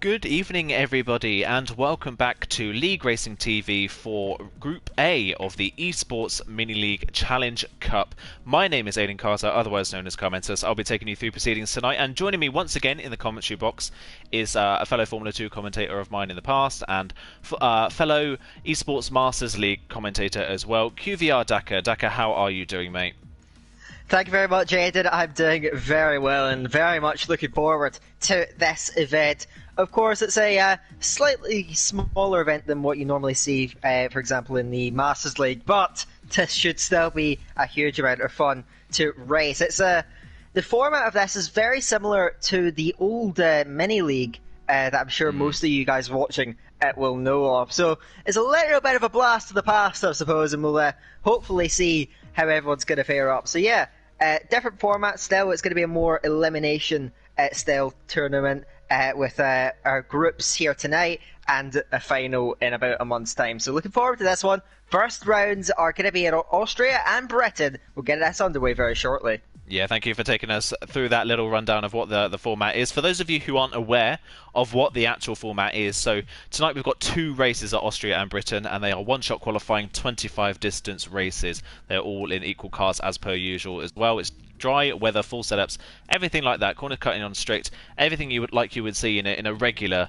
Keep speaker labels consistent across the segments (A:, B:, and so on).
A: Good evening, everybody, and welcome back to League Racing TV for Group A of the Esports Mini League Challenge Cup. My name is Aidan Carter, otherwise known as Carmentus. I'll be taking you through proceedings tonight, and joining me once again in the commentary box is a fellow Formula 2 commentator of mine in the past, and fellow Esports Masters League commentator as well, QVR Daka. Daka, how are you doing, mate?
B: Thank you very much, Aidan. I'm doing very well and very much looking forward to this event. Of course, it's a slightly smaller event than what you normally see, for example, in the Masters League, but this should still be a huge amount of fun to race. The format of this is very similar to the old mini league that I'm sure most of you guys watching will know of. So it's a little bit of a blast to the past, I suppose, and we'll hopefully see how everyone's going to fare up. So yeah, different format still. It's going to be a more elimination style tournament with our groups here tonight and a final in about a month's time. So looking forward to this one. First rounds are going to be in Austria and Britain. We'll get this underway very shortly.
A: Yeah, thank you for taking us through that little rundown of what the format is. For those of you who aren't aware of what the actual format is, so tonight we've got two races at Austria and Britain, and they are one-shot qualifying 25 distance races. They're all in equal cars as per usual as well. It's dry weather, full setups, everything like that. Corner cutting on straight, everything you would see in a regular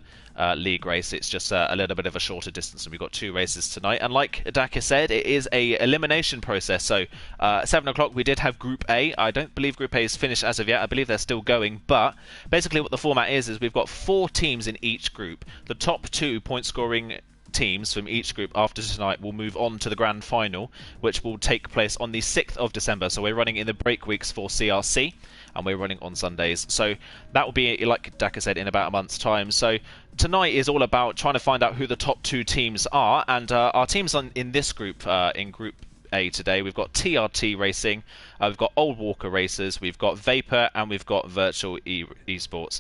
A: league race. It's just a little bit of a shorter distance, and we've got two races tonight. And like Daka said, it is a elimination process. So 7 o'clock we did have Group A. I don't believe Group A is finished as of yet. I believe they're still going. But basically what the format is we've got 4 teams in each group. The top 2 point scoring teams from each group after tonight will move on to the grand final, which will take place on the 6th of December. So we're running in the break weeks for CRC, and we're running on Sundays. So that will be, like Daka said, in about a month's time. So tonight is all about trying to find out who the top 2 teams are, and our teams in this group, in Group A today, we've got TRT Racing, we've got Old Walker Racers, we've got Vapor, and we've got Virtual Esports.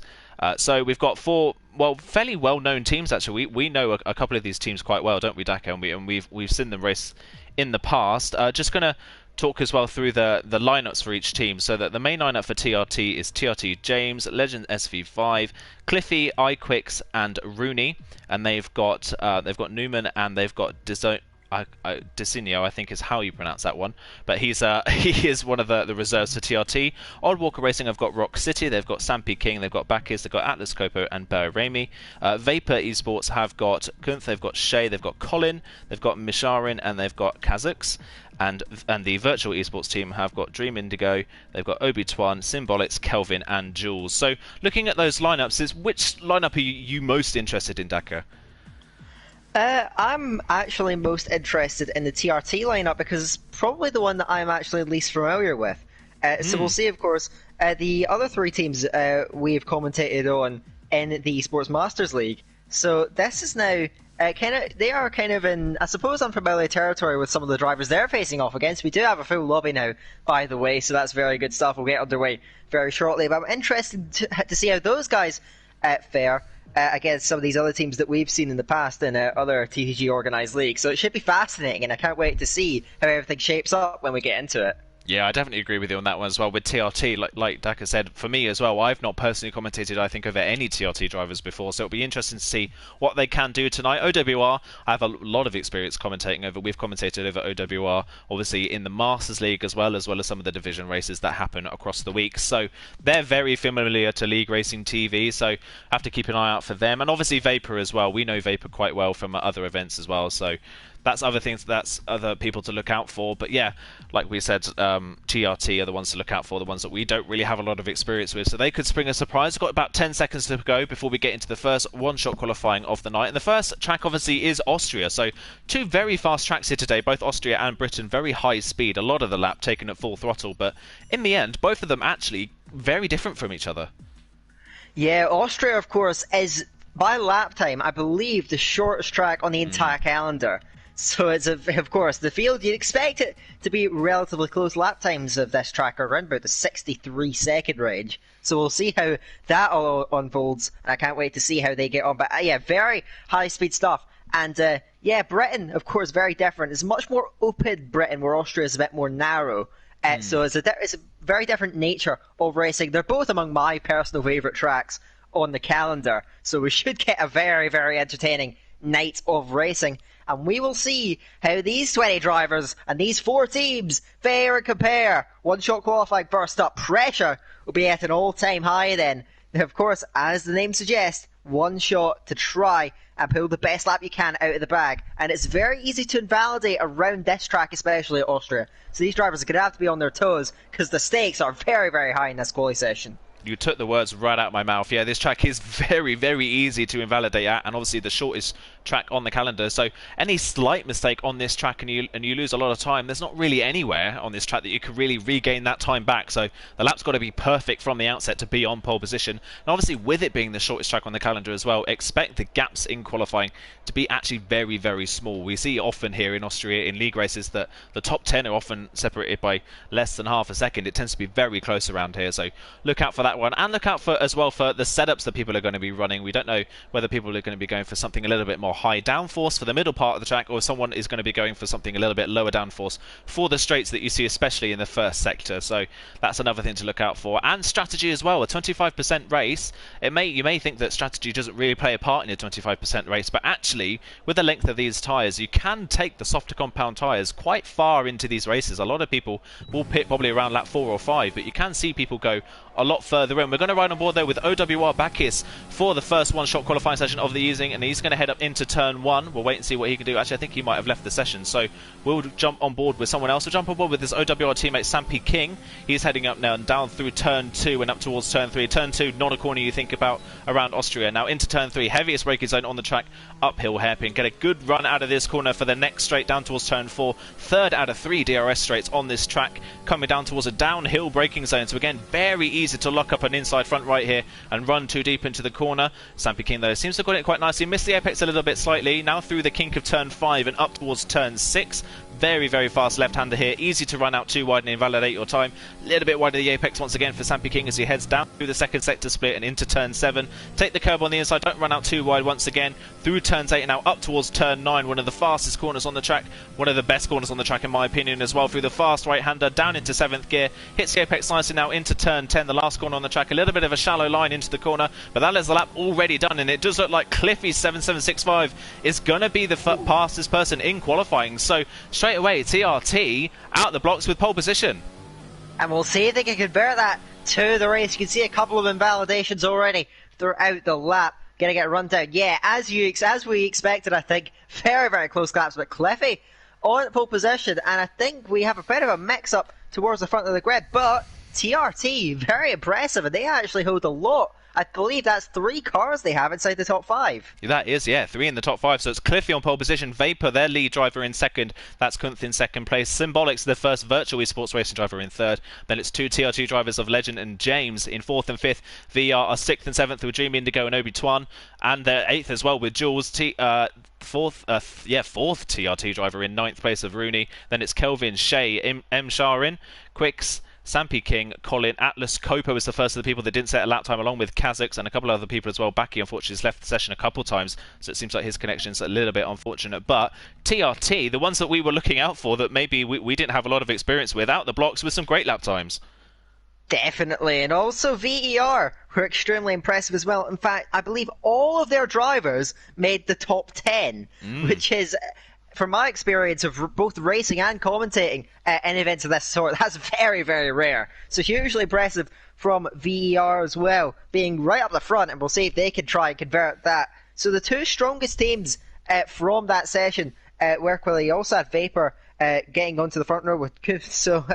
A: So we've got 4, fairly well-known teams actually. We know a couple of these teams quite well, don't we, Daka? And we've seen them race in the past. Just going to talk as well through the lineups for each team. So that the main lineup for TRT is TRT James, Legend SV5, Cliffy, iQuicks, and Rooney. And they've got Newman, and they've got Dicinio, I think is how you pronounce that one, but he is one of the reserves for TRT. Old Walker Racing have got Rock City, they've got Sampy King, they've got Bacchus, they've got Atlas Copo and Bear Ramy. Vapor Esports have got Kunth, they've got Shay, they've got Colin, they've got Misharin, and they've got Kazuks. And the Virtual Esports team have got Dream Indigo, they've got Obi-Twan, Symbolics, Kelvin, and Jules. So looking at those lineups, which lineup are you most interested in, Daka?
B: I'm actually most interested in the TRT lineup because it's probably the one that I'm actually least familiar with. So we'll see, of course, the other 3 teams we've commentated on in the Esports Masters League. So this is now they are kind of in, I suppose, unfamiliar territory with some of the drivers they're facing off against. We do have a full lobby now, by the way, so that's very good stuff. We'll get underway very shortly. But I'm interested to see how those guys fare against some of these other teams that we've seen in the past in other TTG organised leagues. So it should be fascinating, and I can't wait to see how everything shapes up when we get into it.
A: Yeah, I definitely agree with you on that one as well. With TRT, like Daka said, for me as well, I've not personally commentated, I think, over any TRT drivers before, so it'll be interesting to see what they can do tonight. OWR, I have a lot of experience commentating over. We've commentated over OWR, obviously, in the Masters League as well as some of the division races that happen across the week. So they're very familiar to League Racing TV, so have to keep an eye out for them. And obviously Vapor as well. We know Vapor quite well from other events as well, so that's other things, that's other people to look out for. But yeah, like we said, TRT are the ones to look out for, the ones that we don't really have a lot of experience with, so they could spring a surprise. Got about 10 seconds to go before we get into the first one-shot qualifying of the night. And the first track obviously is Austria, so 2 very fast tracks here today, both Austria and Britain, very high speed, a lot of the lap taken at full throttle, but in the end both of them actually very different from each other.
B: Yeah, Austria, of course, is by lap time, I believe, the shortest track on the entire calendar. So it's, of course, the field, you'd expect it to be relatively close. Lap times of this track are around about the 63-second range. So we'll see how that all unfolds. I can't wait to see how they get on. But yeah, very high-speed stuff. And yeah, Britain, of course, very different. It's much more open Britain, where Austria is a bit more narrow. So it's a very different nature of racing. They're both among my personal favourite tracks on the calendar. So we should get a very, very entertaining night of racing. And we will see how these 20 drivers and these 4 teams fare and compare. One-shot qualifying first up. Pressure will be at an all-time high then. Now, of course, as the name suggests, one shot to try and pull the best lap you can out of the bag. And it's very easy to invalidate around this track, especially at Austria. So these drivers are going to have to be on their toes because the stakes are very, very high in this quali session.
A: You took the words right out of my mouth. Yeah, this track is very, very easy to invalidate at, and obviously the shortest track on the calendar. So any slight mistake on this track and you lose a lot of time, there's not really anywhere on this track that you can really regain that time back. So the lap's got to be perfect from the outset to be on pole position. And obviously with it being the shortest track on the calendar as well, expect the gaps in qualifying to be actually very, very small. We see often here in Austria in league races that the top 10 are often separated by less than half a second. It tends to be very close around here. So look out for that one, and look out for as well for the setups that people are going to be running. We don't know whether people are going to be going for something a little bit more high downforce for the middle part of the track, or someone is going to be going for something a little bit lower downforce for the straights that you see, especially in the first sector. So that's another thing to look out for. And strategy as well. A 25% race, you may think that strategy doesn't really play a part in a 25% race, but actually with the length of these tyres, you can take the softer compound tyres quite far into these races. A lot of people will pit probably around lap 4 or 5, but you can see people go a lot further in. We're going to ride on board though with OWR Bakis for the first one-shot qualifying session of the evening, and he's going to head up into turn 1. We'll wait and see what he can do. Actually, I think he might have left the session, so we'll jump on board with someone else. We'll jump on board with his OWR teammate Sampi King. He's heading up now and down through turn 2 and up towards turn 3. Turn 2, not a corner you think about around Austria. Now into turn 3, heaviest braking zone on the track, uphill hairpin. Get a good run out of this corner for the next straight down towards turn 4. Third out of 3 DRS straights on this track, coming down towards a downhill braking zone. So again, very easy to lock up an inside front right here and run too deep into the corner. Sampi King though seems to have got it quite nicely. Missed the apex a little bit slightly. Now through the kink of turn 5 and up towards turn 6. Very, very fast left-hander here. Easy to run out too wide and invalidate your time. A little bit wide of the apex once again for Sampi King as he heads down through the second sector split and into turn 7. Take the curb on the inside. Don't run out too wide once again. Through turns 8 and now up towards turn 9. One of the fastest corners on the track. One of the best corners on the track in my opinion as well. Through the fast right-hander down into 7th gear. Hits the apex nicely now into turn 10. The last corner on the track. A little bit of a shallow line into the corner. But that is the lap already done. And it does look like Cliffy 7765 is going to be the fastest person in qualifying. So straight away, TRT out the blocks with pole position.
B: And we'll see if they can convert that to the race. You can see a couple of invalidations already throughout the lap. Gonna get run down. Yeah, as we expected, I think. Very, very close laps, but Cliffy on pole position, and I think we have a bit of a mix-up towards the front of the grid, but TRT, very impressive, and they actually hold a lot. I believe that's 3 cars they have inside the top 5.
A: That is, yeah, 3 in the top 5. So it's Cliffy on pole position, Vapor, their lead driver, in second. That's Kunth in second place. Symbolic's the first virtual esports racing driver in third. Then it's 2 TRT drivers of Legend and James in fourth and fifth. VR are 6th and 7th with Dream Indigo and Obi-Twan. And they're 8th as well with Jules. Fourth TRT driver in 9th place of Rooney. Then it's Kelvin, Shay, M. Sharin, Quicks, Sampi King, Colin, Atlas, Copo was the first of the people that didn't set a lap time, along with Kazakhs and a couple of other people as well. Baki, unfortunately, has left the session a couple times, so it seems like his connection's a little bit unfortunate. But TRT, the ones that we were looking out for that maybe we didn't have a lot of experience with, out the blocks with some great lap times.
B: Definitely, and also VER were extremely impressive as well. In fact, I believe all of their drivers made the top 10, which is, from my experience of both racing and commentating in events of this sort, that's very, very rare. So hugely impressive from VER as well, being right up the front, and we'll see if they can try and convert that. So the 2 strongest teams from that session work well. You also had Vapor getting onto the front row with Kuth, so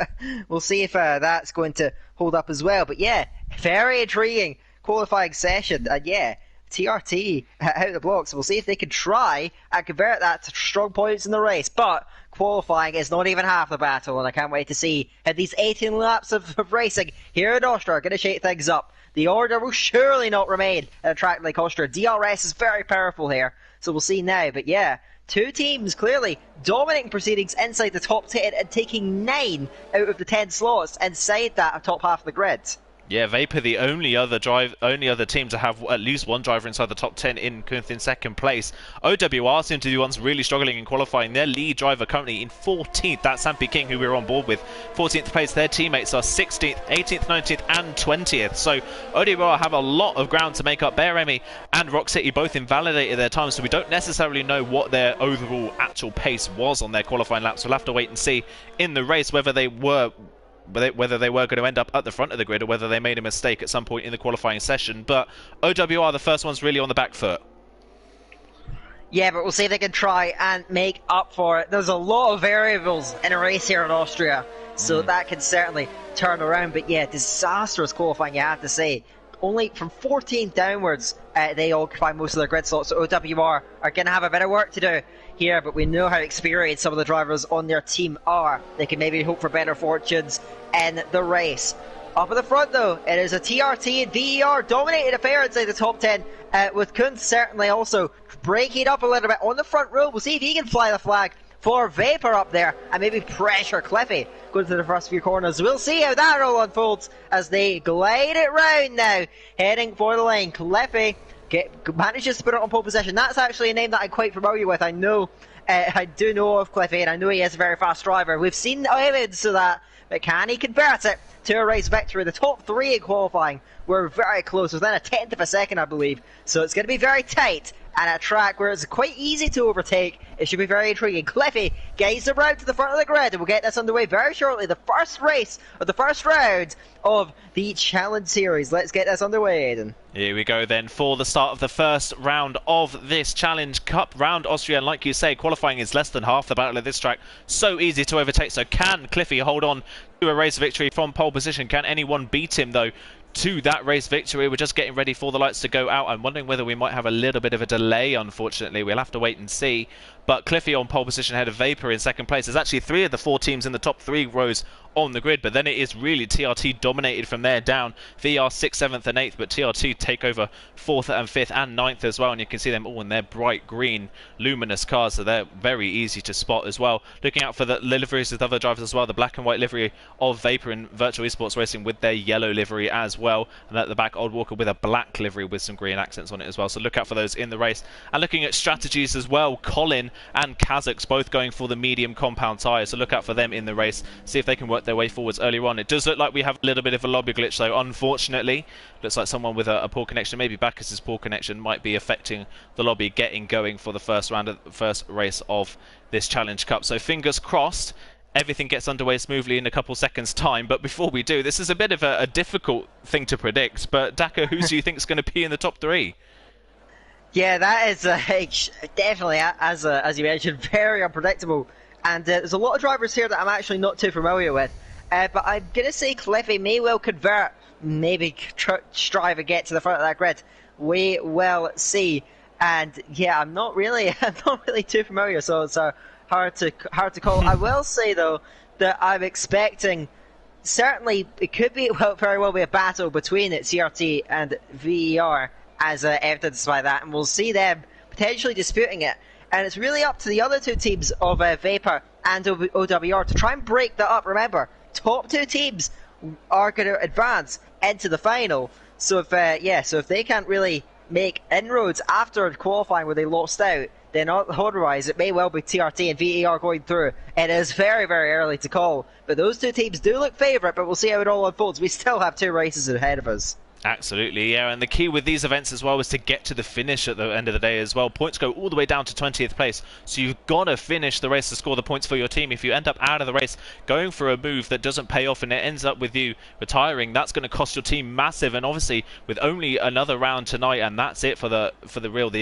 B: we'll see if that's going to hold up as well. But yeah, very intriguing qualifying session, and yeah, TRT out of the blocks. We'll see if they can try and convert that to strong points in the race. But qualifying is not even half the battle, and I can't wait to see how these 18 laps of racing here in Austria are going to shake things up. The order will surely not remain at a track like Austria. DRS is very powerful here, so we'll see now. But yeah, 2 teams clearly dominating proceedings inside the top 10 and taking 9 out of the 10 slots inside that top half of the grid.
A: Yeah, Vapor, the only other team to have at least one driver inside the top 10 in second place. OWR seem to be the ones really struggling in qualifying. Their lead driver currently in 14th. That's Sampi King, who we were on board with. 14th place. Their teammates are 16th, 18th, 19th, and 20th. So OWR have a lot of ground to make up. Bear Remy and Rock City both invalidated their times, so we don't necessarily know what their overall actual pace was on their qualifying laps. We'll have to wait and see in the race whether they were going to end up at the front of the grid or whether they made a mistake at some point in the qualifying session. But OWR are the first ones really on the back foot.
B: Yeah, but we'll see if they can try and make up for it. There's a lot of variables in a race here in Austria, so that can certainly turn around. But yeah, disastrous qualifying, you have to say. Only from 14 downwards, they occupy most of their grid slots, so OWR are going to have a bit of work to do here, but we know how experienced some of the drivers on their team are. They can maybe hope for better fortunes in the race. Up at the front though, it is a TRT and VER dominated affair inside the top 10, with Kuntz certainly also breaking up a little bit on the front row. We'll see if he can fly the flag for Vapor up there and maybe pressure Cliffy going to the first few corners. We'll see how that all unfolds as they glide it round now, heading for the lane. Cliffy manages to put it on pole position. That's actually a name that I'm quite familiar with. I do know of Cliffy, and I know he is a very fast driver. We've seen evidence of that, but can he convert it to a race victory? The top three in qualifying were very close, within a tenth of a second, I believe. So it's going to be very tight, and a track where it's quite easy to overtake. It should be very intriguing. Cliffy guides them round to the front of the grid, and we'll get this underway very shortly. The first race of the first round of the Challenge Series. Let's get this underway, Aidan.
A: Here we go then for the start of the first round of this Challenge Cup round Austria. And like you say, qualifying is less than half the battle of this track. So easy to overtake. So can Cliffy hold on to a race victory from pole position? Can anyone beat him though to that race victory? We're just getting ready for the lights to go out. I'm wondering whether we might have a little bit of a delay, unfortunately. We'll have to wait and see. But Cliffy on pole position ahead of Vapor in second place. There's actually 3 of the 4 teams in the top 3 rows on the grid, but then it is really TRT dominated from there down. VR 6th, 7th and 8th, but TRT take over 4th and 5th and 9th as well, and you can see them all in their bright green luminous cars, so they're very easy to spot as well. Looking out for the liveries with other drivers as well, the black and white livery of Vapor and Virtual Esports Racing with their yellow livery as well, and at the back Old Walker with a black livery with some green accents on it as well, so look out for those in the race. And looking at strategies as well, Colin and Kazakhs both going for the medium compound tyres, so look out for them in the race, see if they can work their way forwards earlier on. It does look like we have a little bit of a lobby glitch though, unfortunately. Looks like someone with a poor connection, maybe Bacchus' poor connection, might be affecting the lobby getting going for the first round of the first race of this Challenge Cup. So fingers crossed everything gets underway smoothly in a couple seconds time. But before we do, this is a bit of a difficult thing to predict, but Daka, who do you think is going to be in the top 3?
B: Yeah, that is definitely, as you mentioned, very unpredictable. And there's a lot of drivers here that I'm actually not too familiar with. But I'm going to say Cliffy may well convert, maybe strive and get to the front of that grid. We will see. And yeah, I'm not really too familiar, so it's hard to call. I will say though that I'm expecting, certainly it could be very well be a battle between CRT and VER as evidenced by that, and we'll see them potentially disputing it. And it's really up to the other 2 teams of Vapor and OWR to try and break that up. Remember, top 2 teams are going to advance into the final. So if they can't really make inroads after qualifying where they lost out, then otherwise it may well be TRT and VER going through. It is very, very early to call, but those 2 teams do look favourite, but we'll see how it all unfolds. We still have 2 races ahead of us.
A: Absolutely, yeah, and the key with these events as well is to get to the finish at the end of the day as well. Points go all the way down to 20th place, so you've got to finish the race to score the points for your team. If you end up out of the race going for a move that doesn't pay off and it ends up with you retiring, that's going to cost your team massive. And obviously with only another round tonight, and that's it for the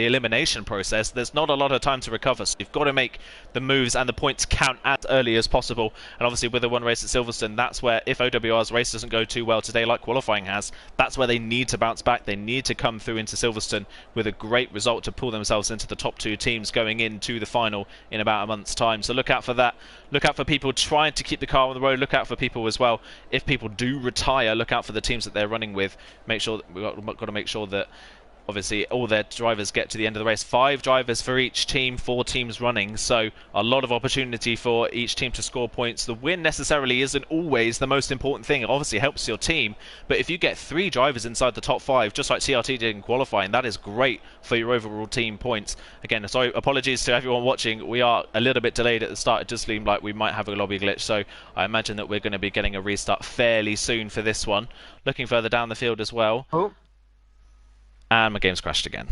A: elimination process, there's not a lot of time to recover, so you've got to make the moves and the points count as early as possible. And obviously with the one race at Silverstone, that's where, if OWR's race doesn't go too well today like qualifying has, that's where they need to bounce back. They need to come through into Silverstone with a great result to pull themselves into the top 2 teams going into the final in about a month's time. So look out for that. Look out for people trying to keep the car on the road. Look out for people as well, if people do retire, look out for the teams that they're running with. Make sure we've got to make sure that obviously all their drivers get to the end of the race. 5 drivers for each team, 4 teams running, so a lot of opportunity for each team to score points. The win necessarily isn't always the most important thing. It obviously helps your team, but if you get 3 drivers inside the top 5, just like CRT did in qualifying, that is great for your overall team points. Again, sorry, apologies to everyone watching. We are a little bit delayed at the start. It just seemed like we might have a lobby glitch, so I imagine that we're going to be getting a restart fairly soon for this one. Looking further down the field as well.
B: Oh.
A: And my game's crashed again.